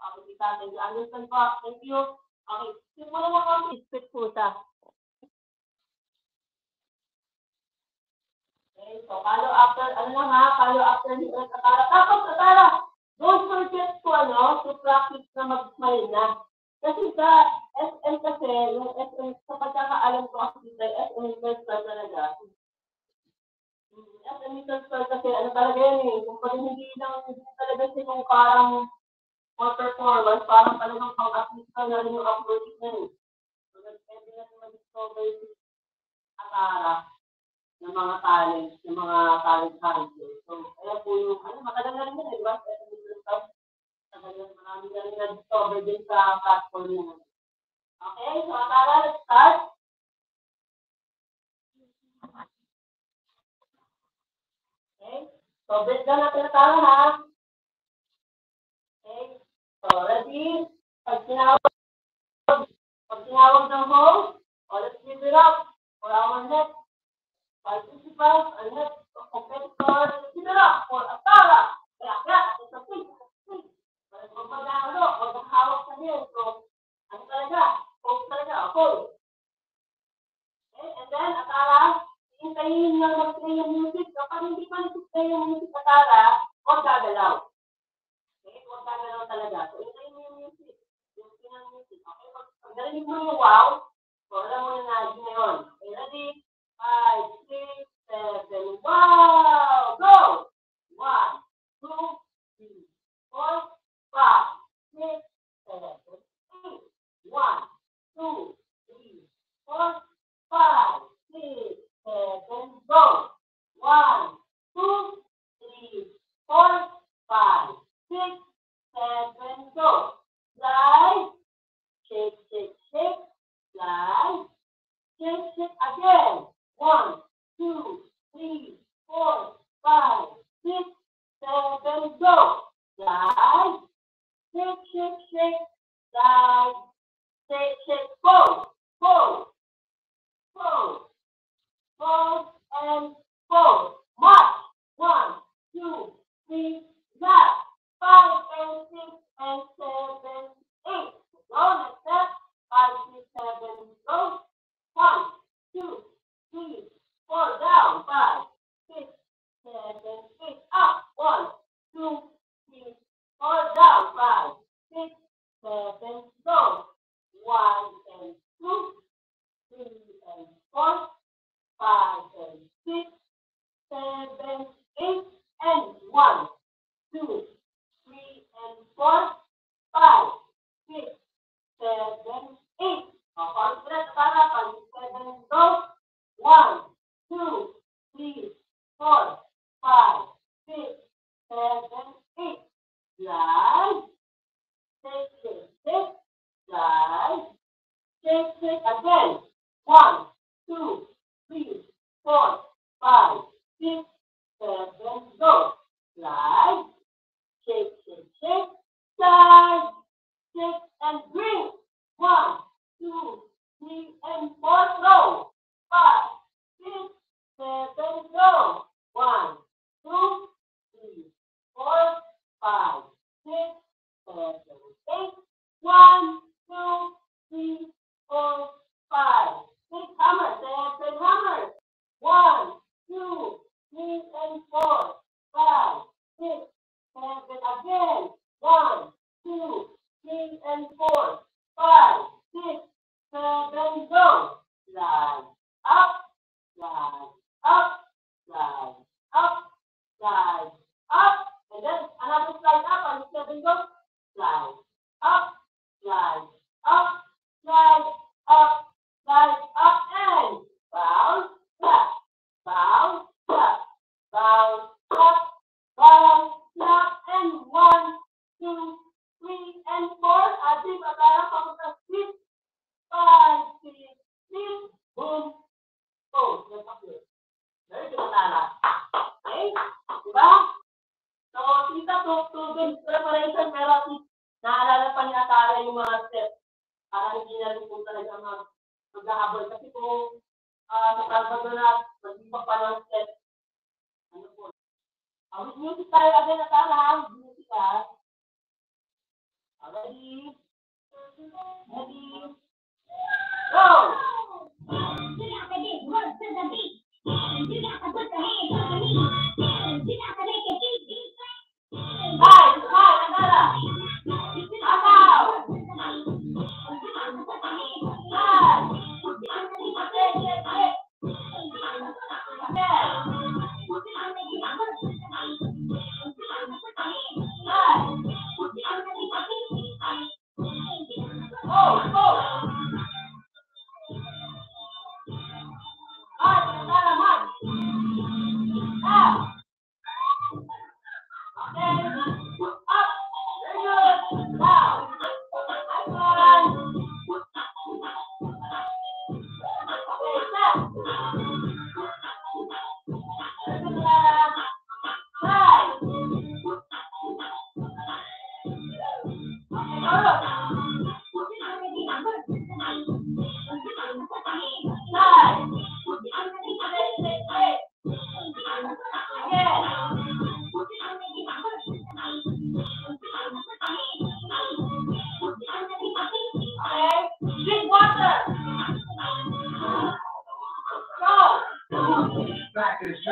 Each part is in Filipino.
Okay, kita, thank you. Understand po. Thank you. Okay, simulan mo kami. Spit pusa. Okay, so follow after, follow after ni Katara. Tapos, Katara, don't forget to practice na mag-smile na. Kasi sa SM kasi, yung SM, sa pagkakaalam ko kasi dito, SM first class talaga. SM first class kasi, talaga yan eh. Kung pag hindi talaga yung parang performance, parang talagang pang-athlete ka na rin yung approach na eh. So, pwede na mag-discover yung Katara ng mga talent hunters. So, kaya po yung, matagal na rin yun, di ba? Marami na rin na-discover din sa platform na. Okay, so Katara, let's start. Okay, so break down natin Katara ha. Okay, so ready? Pag tinawag ng host, let's give it up for our next participants and next competitors. Let's give it up for Katara. Kaya, it's a quick. Huwag maghawak sa niyo. So, talaga? Focus talaga. Okay. Okay, and then, Katara, hintayin nyo mag-play yung music. Kapag hindi pa nag-play yung music, Katara, huwag gagalaw. Okay, huwag gagalaw talaga. So, hintayin nyo yung music. Yung pinang music. Okay, pag narinig mo yung wow, so, alam mo na na yun. Okay, ready? 5, 6, 7, wow! Go! 1, 2, 3, 4, 5, 6, 7, 8. 1, 2, 3, 4, 5, 6, 7, go! 1, 2, 3, 4, 5, 6, 7, go! Slide, shake, shake, shake, slide, shake, shake again. 1, 2, 3, 4, 5, 6, 7, go! Slide, shake, shake, shake, slide, shake, shake, pose, pose, pose, pose, and pose. March. 1, 2, 3, left. 5, and 6, and 7, 8. Go, next step. 5, 6, 7, go. 1, 2, 3, 4, down. 5, 6, 7, 8, up. 1, 2, 3, 4, down. 5, 6, 7, go. 1 and 2, 3 and 4, 5 and 6, 7, 8, and 1, 2, 3 and 4, 5, 6, 7, 8. Confident para 5, 7, go. 1, 2, 3, 4, 5, 6, 7, 8. Slide. Shake, shake, shake. Slide. Shake, shake again. 1, 2, 3, 4, 5, 6, 7, go. Slide. Shake, shake, shake. Slide. Shake and bring. 1, 2, 3, and 4, go. 5, 6, 7, go. 1, 2, 3, 4, 5, 6, 7, 8. 1, 2, 3, 4, 5, 6. Hammer. 7 hammer. 1, 2, 3, and 4, 5, 6, 7 again. 1, 2, 3, and 4, 5, 6, 7, go. Slide up, slide up, slide up, slide up, and then another slide up on 7 go. Slide up, slide up, slide up, slide up, and bounce back, bounce back, bounce back, bounce back, and 1, 2, 3, and 4. Ating Katara papunta 6, 5, 6, 6, boom, oh, that's up here. Very good, Katara. Okay, diba? So, kita to good preparation, pero naalala pa ni Katara yung mga steps. Para hindi na rin po talaga mag-ahabol. Kasi kung nakalbag na mag-ibang pa ng steps, ano po. With music tayo agad, Katara. With music ha. Ready? Ready? Go! Drink water. Go. Back to the street.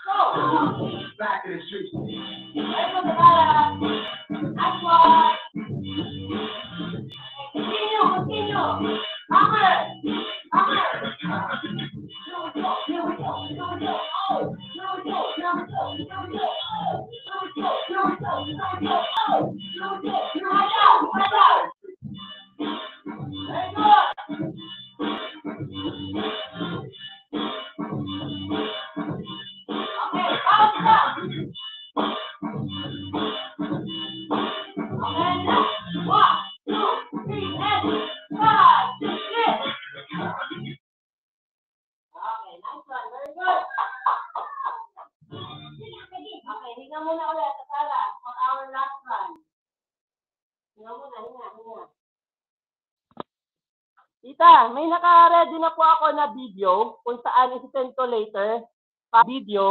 Go. Back to the street. last one. Hinga muna, hinga. Tita, may naka-ready na po ako na video kung saan isi-send ko later. Video.